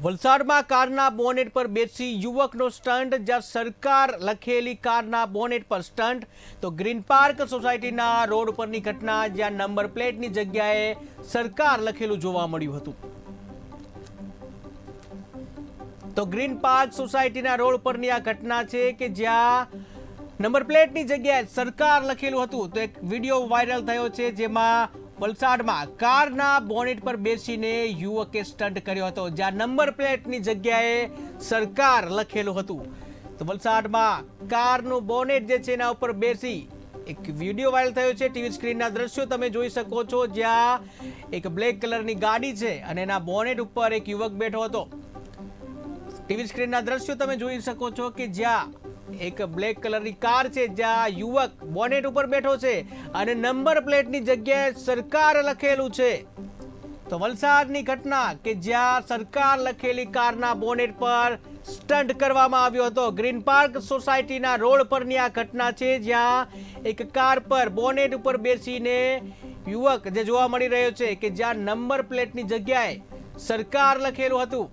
વલસાડમાં કારના બોનેટ પર બેસી યુવકનો સ્ટન્ટ, જ્યાં સરકાર લખેલી કારના બોનેટ પર સ્ટન્ટ. તો ગ્રીન પાર્ક સોસાયટીના રોડ પરની ઘટના, જ્યાં નંબર પ્લેટની જગ્યાએ સરકાર લખેલું જોવા મળ્યું હતું. તો ગ્રીન પાર્ક સોસાયટીના રોડ પરની આ ઘટના છે કે જ્યાં નંબર પ્લેટની જગ્યાએ સરકાર લખેલું હતું. તો એક વિડીયો વાયરલ થયો છે, જેમાં વલસાડમાં કારના બોનેટ પર બેસીને યુવકે સ્ટન્ટ કર્યો હતો, જ્યાં નંબર પ્લેટની જગ્યાએ સરકાર લખેલું હતું. તો વલસાડમાં કારનું બોનેટ જે છે એના ઉપર બેસી એક વિડીયો વાયરલ થયો છે. ટીવી સ્ક્રીનના દ્રશ્યો તમે જોઈ શકો છો, જ્યાં એક બ્લેક કલરની ગાડી છે અને એના બોનેટ ઉપર એક યુવક બેઠો હતો. ટીવી સ્ક્રીનના દ્રશ્યો તમે જોઈ શકો છો કે જ્યાં એક બ્લેક કલરની કાર છે, જ્યાં યુવક બોનેટ ઉપર બેઠો છે અને નંબર પ્લેટની જગ્યાએ સરકાર લખેલું છે. તો વલસાડની ઘટના કે જ્યાં સરકાર લખેલી કારના બોનેટ પર સ્ટન્ટ કરવામાં આવ્યો હતો. ગ્રીન પાર્ક સોસાયટીના રોડ પરની આ ઘટના છે, જ્યાં એક કાર પર બોનેટ ઉપર બેસીને યુવક જે જોવા મળી રહ્યો છે કે જ્યાં નંબર પ્લેટની જગ્યાએ સરકાર લખેલું હતું.